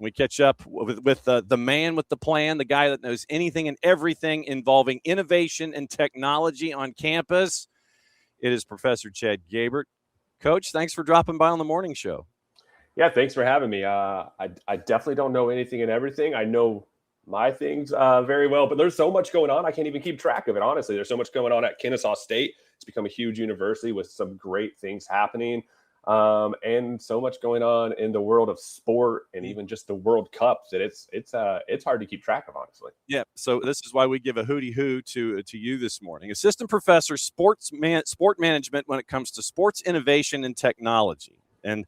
We catch up with the man with the plan, the guy that knows anything and everything involving innovation and technology on campus. It is Professor Chad Goebert. Coach, thanks for dropping by on the morning show. Yeah, thanks for having me. I definitely don't know anything and everything. I know my things very well, but there's so much going on. I can't even keep track of it, honestly. There's so much going on at Kennesaw State. It's become a huge university with some great things happening. And so much going on in the world of sport and even just the World Cup that it's hard to keep track of, honestly. Yeah, so this is why we give a hooty hoo to you this morning. Assistant Professor, Sport Management when it comes to sports innovation and technology. And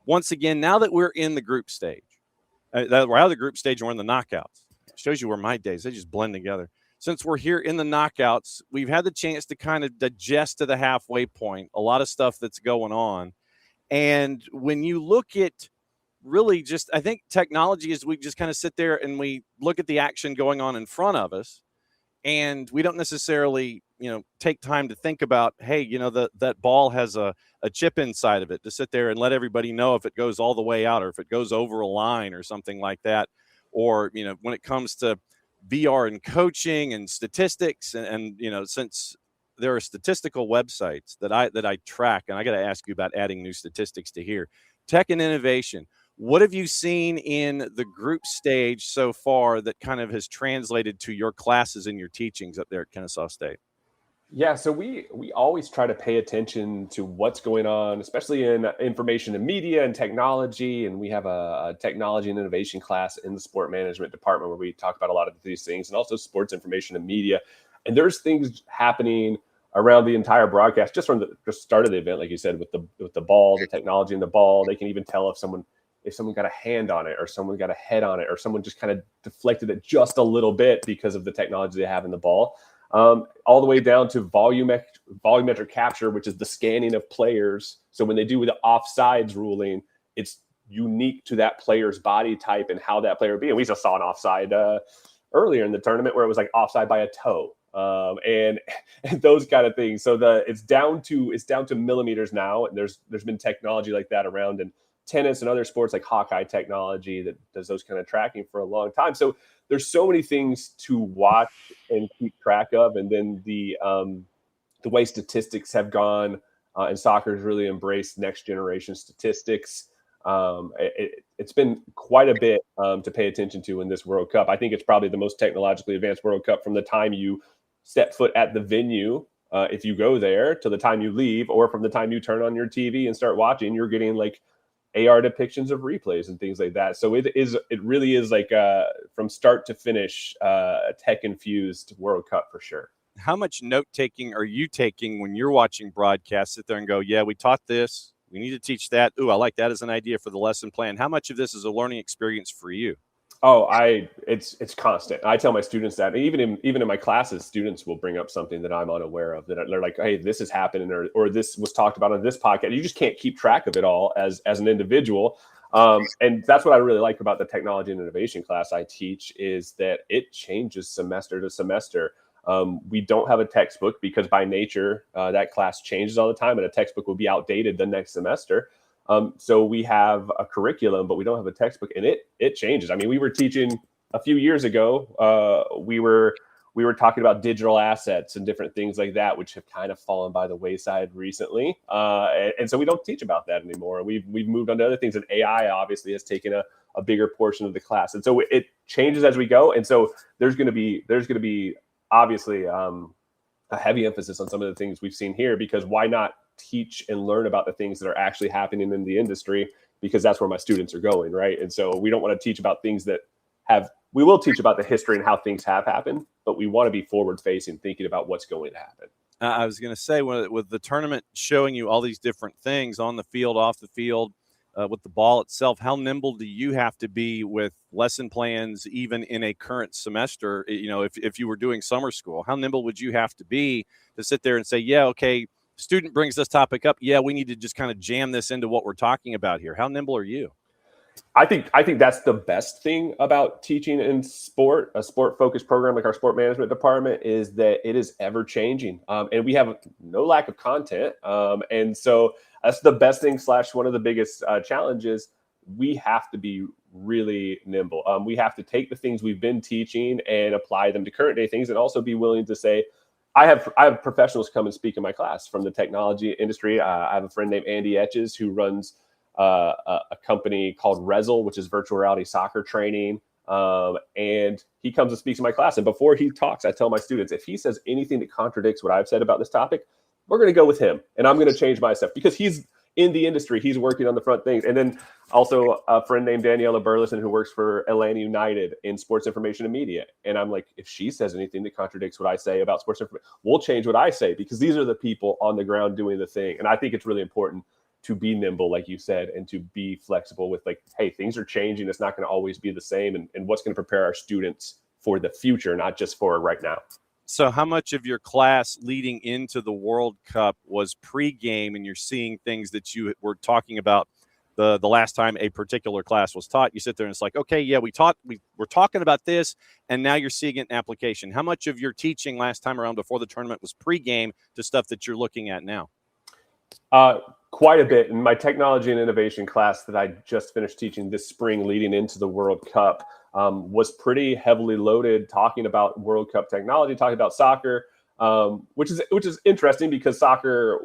once again, now that we're in the group stage, we're out of the group stage and we're in the knockouts. It shows you where my days, they just blend together. Since we're here in the knockouts, we've had the chance to kind of digest to the halfway point a lot of stuff that's going on. And when you look at really just, I think technology is we just kind of sit there and we look at the action going on in front of us, and we don't necessarily, take time to think about, hey, that ball has a chip inside of it, to sit there and let everybody know if it goes all the way out or if it goes over a line or something like that. Or, when it comes to VR and coaching and statistics and since there are statistical websites that I track, and I got to ask you about adding new statistics to here. Tech and innovation. What have you seen in the group stage so far that kind of has translated to your classes and your teachings up there at Kennesaw State? Yeah, so we always try to pay attention to what's going on, especially in information and media and technology. And we have a technology and innovation class in the sport management department where we talk about a lot of these things, and also sports information and media. And there's things happening around the entire broadcast, just from the start of the event, like you said, with the ball, the technology in the ball. They can even tell if someone got a hand on it or someone got a head on it or someone just kind of deflected it just a little bit because of the technology they have in the ball. All the way down to volumetric capture, which is the scanning of players. So when they do the offsides ruling, it's unique to that player's body type and how that player would be. And we just saw an offside earlier in the tournament where it was like offside by a toe. And those kind of things. So it's down to millimeters now. And there's been technology like that around in tennis and other sports like Hawkeye technology that does those kind of tracking for a long time. So there's so many things to watch and keep track of. And then the way statistics have gone, and soccer has really embraced next generation statistics. It's been quite a bit to pay attention to in this World Cup. I think it's probably the most technologically advanced World Cup from the time you step foot at the venue, if you go there, to the time you leave, or from the time you turn on your TV and start watching. You're getting like AR depictions of replays and things like that. So it really is like from start to finish, a tech-infused World Cup for sure. How much note-taking are you taking when you're watching broadcasts? Sit there and go, yeah, we taught this. We need to teach that. Ooh, I like that as an idea for the lesson plan. How much of this is a learning experience for you? Oh, it's constant. I tell my students that even in my classes, students will bring up something that I'm unaware of, that they're like, hey, this is happening, or this was talked about on this podcast. You just can't keep track of it all as an individual. And that's what I really like about the technology and innovation class I teach, is that it changes semester to semester. We don't have a textbook because by nature, that class changes all the time, and a textbook will be outdated the next semester. So we have a curriculum, but we don't have a textbook, and it changes. I mean, we were teaching a few years ago. We were talking about digital assets and different things like that, which have kind of fallen by the wayside recently. And so we don't teach about that anymore. We've moved on to other things, and AI obviously has taken a bigger portion of the class. And so it changes as we go. And so there's going to be obviously a heavy emphasis on some of the things we've seen here, because why not teach and learn about the things that are actually happening in the industry, because that's where my students are going, right? And so we don't want to teach about things that we will teach about the history and how things have happened, but we want to be forward facing, thinking about what's going to happen. I was going to say, with the tournament showing you all these different things on the field, off the field, with the ball itself, how nimble do you have to be with lesson plans, even in a current semester? If you were doing summer school, how nimble would you have to be to sit there and say, yeah, okay, student brings this topic up, yeah, we need to just kind of jam this into what we're talking about here? How nimble are you? I think that's the best thing about teaching in sport, a sport-focused program like our sport management department, is that it is ever changing, and we have no lack of content. And so that's the best thing / one of the biggest challenges. We have to be really nimble. We have to take the things we've been teaching and apply them to current day things, and also be willing to say, I have professionals come and speak in my class from the technology industry. I have a friend named Andy Etches who runs a company called Rezzle, which is virtual reality soccer training. And he comes and speaks in my class. And before he talks, I tell my students, if he says anything that contradicts what I've said about this topic, we're going to go with him. And I'm going to change my stuff because he's in the industry. He's working on the front things. And then also a friend named Daniela Burleson, who works for Atlanta United in sports information and media. And I'm like, if she says anything that contradicts what I say about sports information, we'll change what I say, because these are the people on the ground doing the thing. And I think it's really important to be nimble, like you said, and to be flexible with, like, hey, things are changing. It's not going to always be the same. And what's going to prepare our students for the future, not just for right now. So how much of your class leading into the World Cup was pregame, and you're seeing things that you were talking about the last time a particular class was taught? You sit there and it's like, okay, yeah, we're talking about this, and now you're seeing it in application. How much of your teaching last time around before the tournament was pregame to stuff that you're looking at now? Quite a bit. In my technology and innovation class that I just finished teaching this spring leading into the World Cup, was pretty heavily loaded, talking about World Cup technology, talking about soccer, which is interesting, because soccer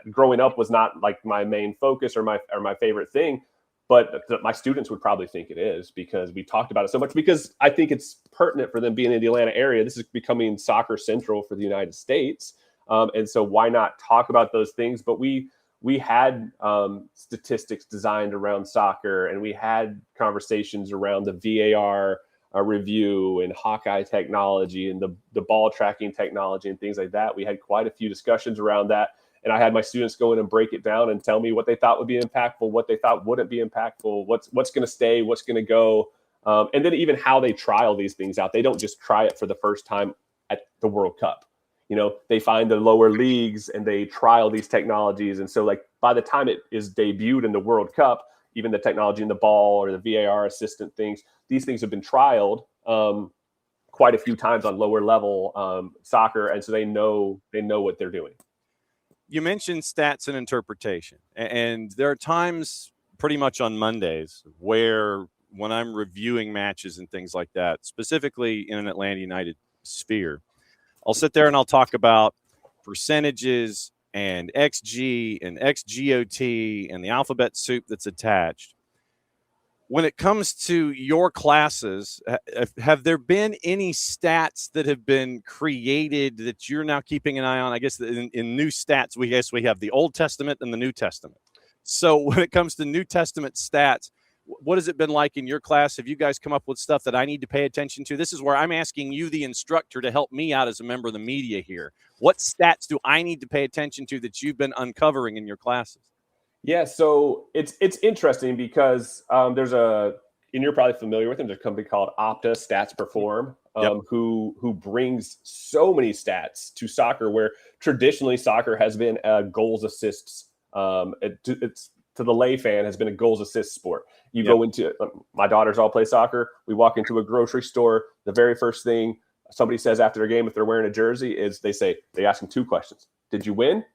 growing up was not like my main focus or my favorite thing, but my students would probably think it is, because we talked about it so much, because I think it's pertinent for them being in the Atlanta area. This is becoming soccer central for the United States. And so why not talk about those things? But we had statistics designed around soccer, and we had conversations around the VAR review and Hawkeye technology and the ball tracking technology and things like that. We had quite a few discussions around that. And I had my students go in and break it down and tell me what they thought would be impactful, what they thought wouldn't be impactful, what's going to stay, what's going to go. And then even how they trial these things out. They don't just try it for the first time at the World Cup. You know, they find the lower leagues and they trial these technologies. And so, like, by the time it is debuted in the World Cup, even the technology in the ball or the VAR assistant things, these things have been trialed quite a few times on lower level soccer. And so they know what they're doing. You mentioned stats and interpretation. And there are times pretty much on Mondays where, when I'm reviewing matches and things like that, specifically in an Atlanta United sphere, I'll sit there and I'll talk about percentages and XG and XGOT and the alphabet soup that's attached. When it comes to your classes, have there been any stats that have been created that you're now keeping an eye on? I guess in new stats, we have the Old Testament and the New Testament. So when it comes to New Testament stats, what has it been like in your class? Have you guys come up with stuff that I need to pay attention to? This is where I'm asking you, the instructor, to help me out as a member of the media here. What stats do I need to pay attention to that you've been uncovering in your classes? Yeah, so it's interesting because and you're probably familiar with them. There's a company called Opta Stats Perform, who brings so many stats to soccer, where traditionally soccer has been goals, assists. It's to the lay fan has been a goals assist sport. You go into my daughters all play soccer. We walk into a grocery store. The very first thing somebody says after a game, if they're wearing a jersey, is they ask them two questions. Did you win?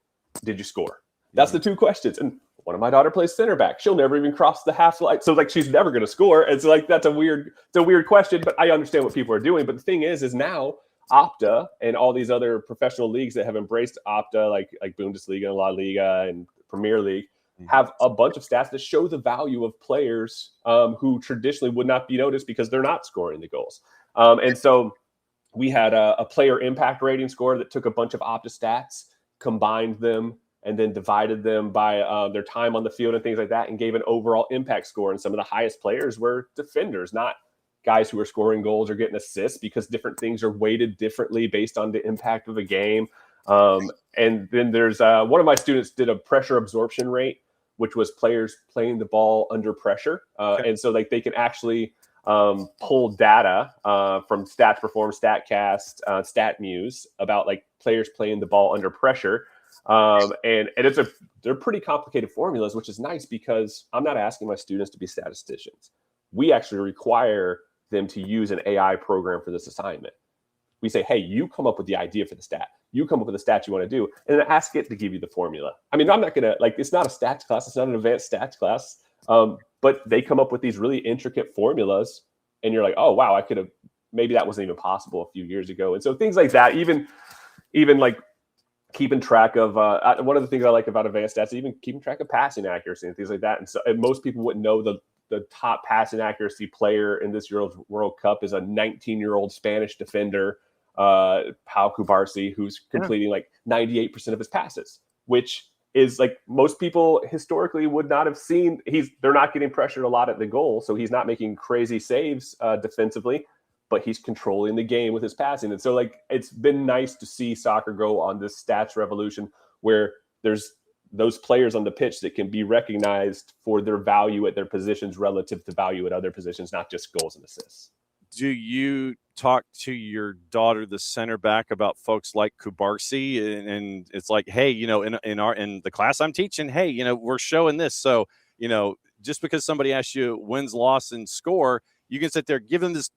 Did you score? That's the two questions. And one of my daughter plays center back. She'll never even cross the half line. So, like, she's never going to score. It's like, it's a weird question, but I understand what people are doing. But the thing is now Opta and all these other professional leagues that have embraced Opta, like Bundesliga and La Liga and Premier League, have a bunch of stats that show the value of players who traditionally would not be noticed because they're not scoring the goals. And so we had a player impact rating score that took a bunch of Opta stats, combined them, and then divided them by their time on the field and things like that, and gave an overall impact score. And some of the highest players were defenders, not guys who are scoring goals or getting assists, because different things are weighted differently based on the impact of a game. And then there's one of my students did a pressure absorption rate, which was players playing the ball under pressure. And so, like, they can actually pull data from Stats Perform, StatCast, StatMuse about, like, players playing the ball under pressure. And they're pretty complicated formulas, which is nice because I'm not asking my students to be statisticians. We actually require them to use an AI program for this assignment. We say, hey, you come up with the idea for the stat. You come up with the stat you want to do, and then ask it to give you the formula. I mean, I'm not going to, like, it's not a stats class. It's not an advanced stats class. but they come up with these really intricate formulas, and you're like, oh wow, maybe that wasn't even possible a few years ago. And so things like that, even like keeping track of one of the things I like about advanced stats is even keeping track of passing accuracy and things like that. And most people wouldn't know the top passing accuracy player in this year's World Cup is a 19-year-old Spanish defender, Pau Cubarsí, who's completing like 98% of his passes, which is like most people historically would not have seen. They're not getting pressured a lot at the goal, so he's not making crazy saves defensively, but he's controlling the game with his passing. And so like, it's been nice to see soccer go on this stats revolution where there's those players on the pitch that can be recognized for their value at their positions relative to value at other positions, not just goals and assists. Do you talk to your daughter, the center back, about folks like Cubarsí? And it's like, hey, in the class I'm teaching, hey, we're showing this. So, just because somebody asks you wins, loss, and score, you can sit there, give them this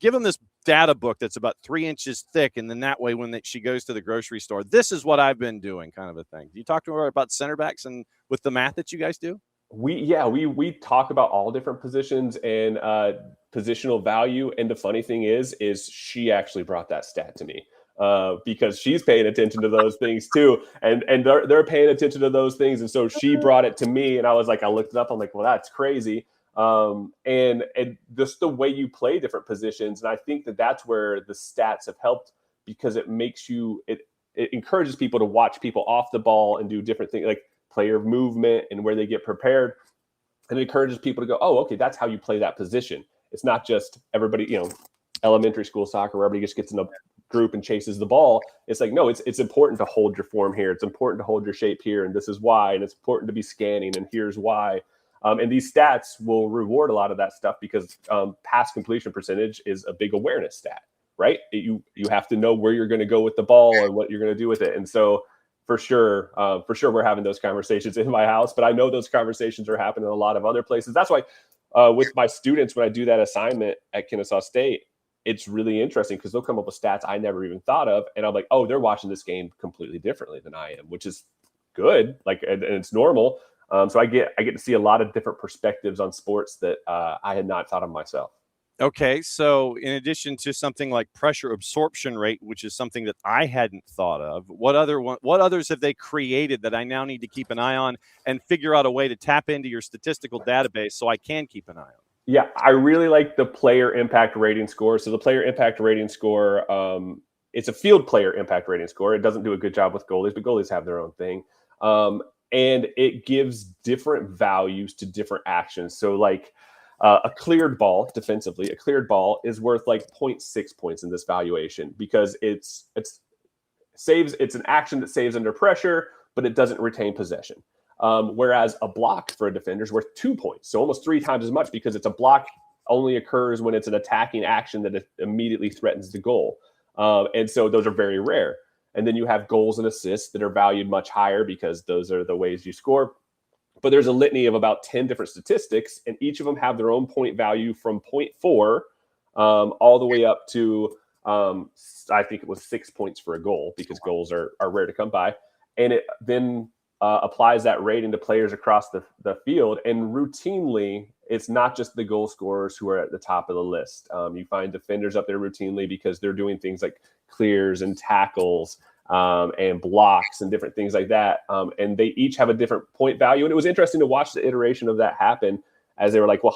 data book that's about 3 inches thick. And then that way, when she goes to the grocery store, this is what I've been doing, kind of a thing. Do you talk to her about center backs and with the math that you guys do? We talk about all different positions and positional value. And the funny thing is she actually brought that stat to me because she's paying attention to those things too. And they're paying attention to those things. And so she brought it to me, and I was like, I looked it up. I'm like, well, that's crazy. And just the way you play different positions. And I think that's where the stats have helped, because it makes it encourages people to watch people off the ball and do different things, like player movement and where they get prepared. And it encourages people to go, oh, okay, that's how you play that position. It's not just everybody, elementary school soccer where everybody just gets in a group and chases the ball. It's like, no, it's important to hold your form here. It's important to hold your shape here. And this is why. And it's important to be scanning. And here's why. And these stats will reward a lot of that stuff, because pass completion percentage is a big awareness stat, right? You have to know where you're going to go with the ball and what you're going to do with it. And so for sure, we're having those conversations in my house, but I know those conversations are happening in a lot of other places. That's why with my students, when I do that assignment at Kennesaw State, it's really interesting because they'll come up with stats I never even thought of. And I'm like, oh, they're watching this game completely differently than I am, which is good. Like, and it's normal. So I get to see a lot of different perspectives on sports that I had not thought of myself. Okay, so in addition to something like pressure absorption rate, which is something that I hadn't thought of, what others have they created that I now need to keep an eye on and figure out a way to tap into your statistical database so I can keep an eye on? Yeah, I really like the player impact rating score. So the player impact rating score, it's a field player impact rating score. It doesn't do a good job with goalies, but goalies have their own thing. And it gives different values to different actions. So like a cleared ball defensively, a cleared ball is worth like 0.6 points in this valuation, because it's an action that saves under pressure, but it doesn't retain possession. Whereas a block for a defender is worth 2 points. So almost 3 times as much, because it's a block only occurs when it's an attacking action that immediately threatens the goal. And so those are very rare. And then you have goals and assists that are valued much higher, because those are the ways you score. But there's a litany of about 10 different statistics, and each of them have their own point value from 0.4 all the way up to, I think it was 6 points for a goal, because goals are rare to come by. And it then applies that rating to players across the field. And routinely, it's not just the goal scorers who are at the top of the list. You find defenders up there routinely because they're doing things like clears and tackles and blocks and different things like that. And they each have a different point value. And it was interesting to watch the iteration of that happen, as they were like, well,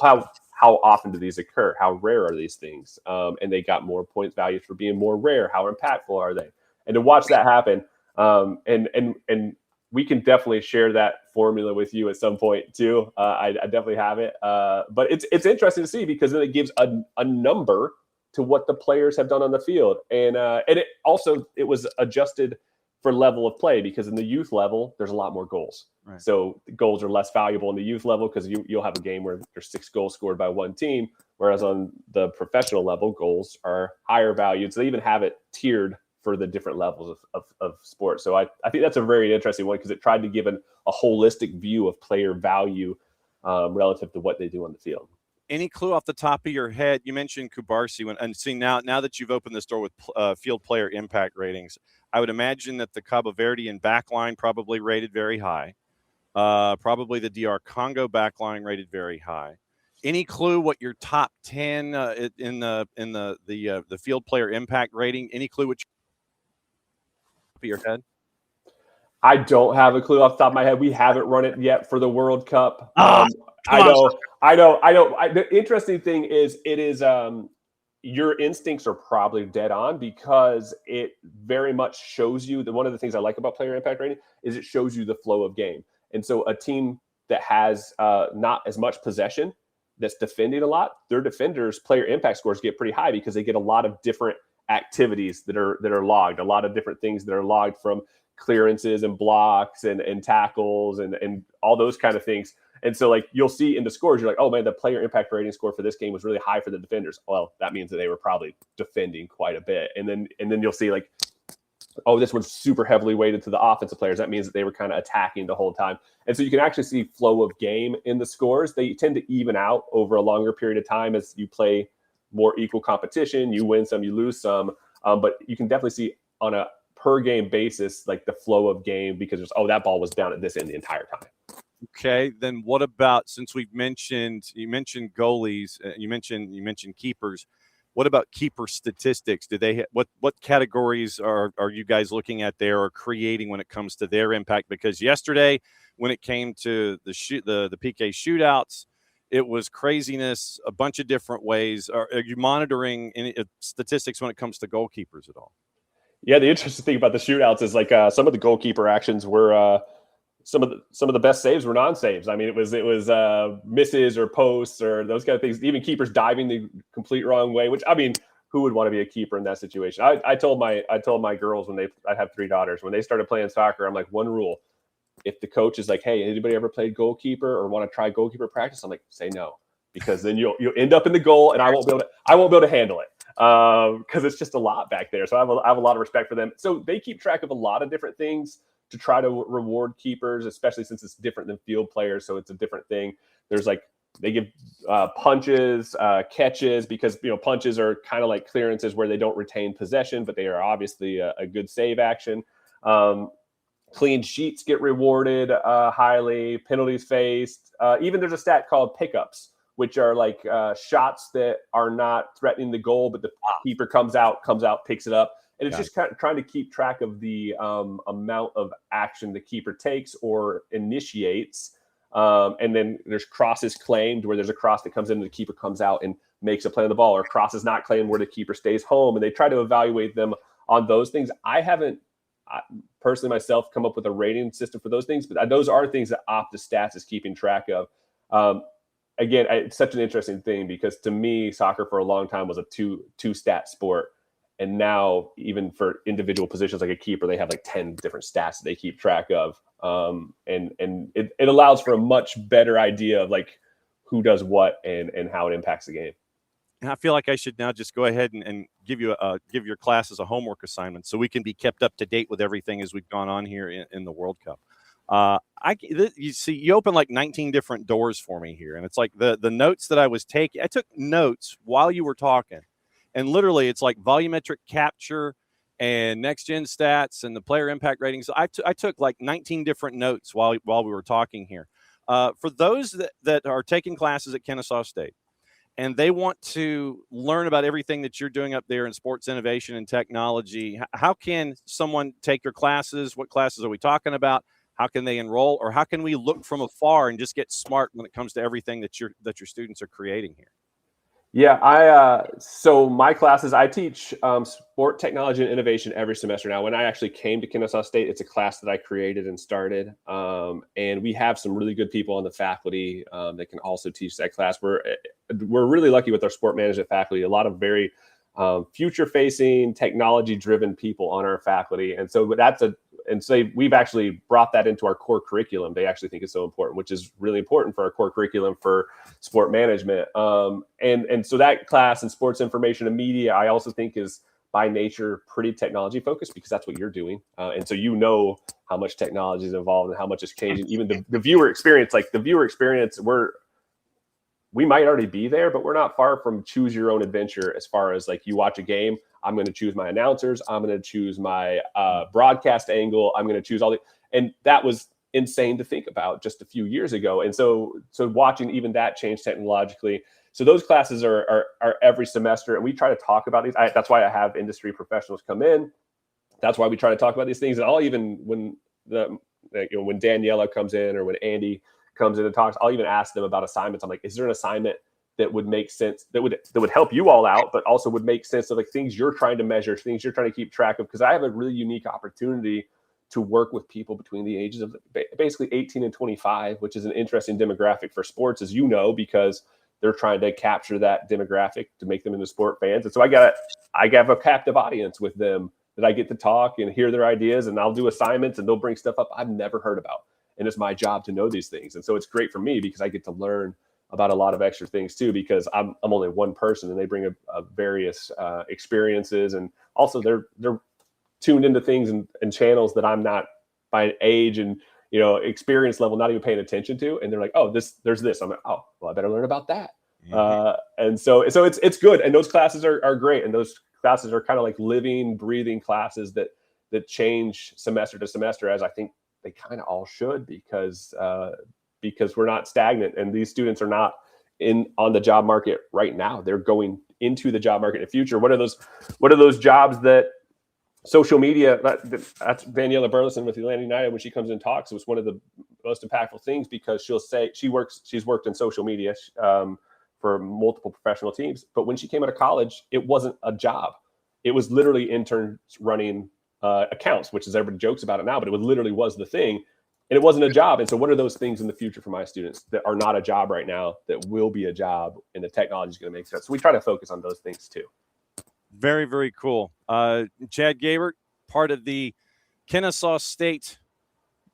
how often do these occur? How rare are these things? And they got more point values for being more rare. How impactful are they? And to watch that happen, and we can definitely share that formula with you at some point too. I definitely have it. But it's interesting to see, because then it gives a number to what the players have done on the field. And it was adjusted for level of play, because in the youth level, there's a lot more goals. Right. So goals are less valuable in the youth level, because you'll have a game where there's 6 goals scored by one team. Whereas on the professional level, goals are higher valued. So they even have it tiered for the different levels of sports. So I think that's a very interesting one, because it tried to give a holistic view of player value relative to what they do on the field. Any clue off the top of your head? You mentioned Cubarsí, and see now that you've opened this door with field player impact ratings, I would imagine that the Cabo Verdean backline probably rated very high. Probably the DR Congo backline rated very high. Any clue what your top 10 in the field player impact rating? Any clue what your head? I don't have a clue off the top of my head. We haven't run it yet for the World Cup. Come I on. know. The interesting thing is, it is your instincts are probably dead on, because it very much shows you that one of the things I like about player impact rating is it shows you the flow of game. And so a team that has not as much possession, that's defending a lot, their defenders' player impact scores get pretty high, because they get a lot of different activities that are logged, a lot of different things that are logged, from clearances and blocks and tackles and all those kind of things. And so, like, you'll see in the scores, you're like, oh man, the player impact rating score for this game was really high for the defenders. Well, that means that they were probably defending quite a bit. And then you'll see, like, oh, this one's super heavily weighted to the offensive players. That means that they were kind of attacking the whole time. And so you can actually see flow of game in the scores. They tend to even out over a longer period of time as you play more equal competition. You win some, you lose some. But you can definitely see on a per game basis, like, the flow of game, because there's, oh, that ball was down at this end the entire time. Okay, then what about, since you mentioned goalies, you mentioned keepers, what about keeper statistics? Do they what categories are you guys looking at there, or creating when it comes to their impact? Because yesterday, when it came to the PK shootouts, it was craziness a bunch of different ways. Are you monitoring any statistics when it comes to goalkeepers at all? Yeah, the interesting thing about the shootouts is, like, some of the goalkeeper actions were some of the best saves were non-saves. I mean, it was misses or posts or those kind of things. Even keepers diving the complete wrong way. Which, I mean, who would want to be a keeper in that situation? I told my girls I have 3 daughters, when they started playing soccer, I'm like, one rule: if the coach is like, hey, anybody ever played goalkeeper or want to try goalkeeper practice? I'm like, say no, because then you'll end up in the goal, and I won't be able to handle it. Because it's just a lot back there. So I have a lot of respect for them. So they keep track of a lot of different things to try to reward keepers, especially since it's different than field players. So it's a different thing. There's, like, they give punches, catches, because, punches are kind of like clearances where they don't retain possession, but they are obviously a good save action. Clean sheets get rewarded highly, penalties faced. Even there's a stat called pickups, which are like shots that are not threatening the goal, but the keeper comes out, picks it up. And it's just kind of trying to keep track of the amount of action the keeper takes or initiates. And then there's crosses claimed, where there's a cross that comes in and the keeper comes out and makes a play on the ball, or crosses not claimed where the keeper stays home. And they try to evaluate them on those things. I haven't personally myself come up with a rating system for those things, but those are things that Opta Stats is keeping track of. Again, it's such an interesting thing, because to me, soccer for a long time was a two stat sport. And now, even for individual positions like a keeper, they have like 10 different stats that they keep track of. And it allows for a much better idea of, like, who does what and how it impacts the game. And I feel like I should now just go ahead and give your classes a homework assignment, so we can be kept up to date with everything as we've gone on here in the World Cup. You see, you open like 19 different doors for me here. And it's like the notes that I was taking, I took notes while you were talking, and literally it's like volumetric capture and next gen stats and the player impact ratings. I took like 19 different notes while we were talking here. For those that are taking classes at Kennesaw State, and they want to learn about everything that you're doing up there in sports innovation and technology, how can someone take your classes? What classes are we talking about? How can they enroll, or how can we look from afar and just get smart when it comes to everything that your students are creating here? Yeah, so my classes, I teach sport technology and innovation every semester now. When I actually came to Kennesaw State, it's a class that I created and started. And we have some really good people on the faculty that can also teach that class. We're really lucky with our sport management faculty, a lot of very future-facing, technology-driven people on our faculty. And so we've actually brought that into our core curriculum. They actually think it's so important, which is really important for our core curriculum for sport management. And so that class in sports information and media, I also think is by nature pretty technology focused, because that's what you're doing. And so how much technology is involved and how much is changing. Even the viewer experience, we might already be there, but we're not far from choose your own adventure. As far as, like, you watch a game, I'm going to choose my announcers, I'm going to choose my broadcast angle, I'm going to choose and that was insane to think about just a few years ago. And so watching even that change technologically. So those classes are every semester, and we try to talk about these. That's why I have industry professionals come in. That's why we try to talk about these things. And I'll even, when when Daniela comes in or when Andy comes in and talks, I'll even ask them about assignments. I'm like, is there an assignment that would make sense, that would help you all out, but also would make sense of like things you're trying to measure, things you're trying to keep track of? Because I have a really unique opportunity to work with people between the ages of basically 18 and 25, which is an interesting demographic for sports, as you know, because they're trying to capture that demographic to make them into sport fans. And so I have a captive audience with them that I get to talk and hear their ideas, and I'll do assignments and they'll bring stuff up I've never heard about. And it's my job to know these things. And so it's great for me because I get to learn about a lot of extra things too, because I'm only one person and they bring a various experiences. And also they're tuned into things and channels that I'm not, by age and experience level, not even paying attention to. And they're like, oh, there's this. I'm like, oh, well, I better learn about that. Mm-hmm. And so it's good. And those classes are great. And those classes are kind of like living, breathing classes that change semester to semester, as I think they kind of all should, because we're not stagnant, and these students are not on the job market right now. They're going into the job market in the future. What are those jobs that social media, that's Daniela Burleson with Atlanta United, when she comes in and talks, it was one of the most impactful things, because she'll say she's worked in social media for multiple professional teams. But when she came out of college, it wasn't a job. It was literally interns running accounts, which is, everybody jokes about it now, but it literally was the thing. And it wasn't a job. And so what are those things in the future for my students that are not a job right now that will be a job, and the technology is going to make sense? So we try to focus on those things too. Very, very cool. Chad Goebert, part of the Kennesaw State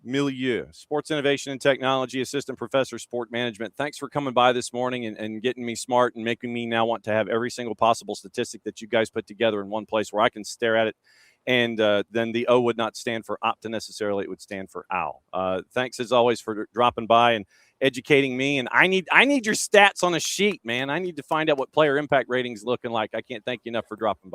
milieu, sports innovation and technology, assistant professor, sport management. Thanks for coming by this morning and getting me smart and making me now want to have every single possible statistic that you guys put together in one place where I can stare at it. And then the O would not stand for opta necessarily. It would stand for owl. Thanks, as always, for dropping by and educating me. And I need your stats on a sheet, man. I need to find out what player impact ratings looking like. I can't thank you enough for dropping by.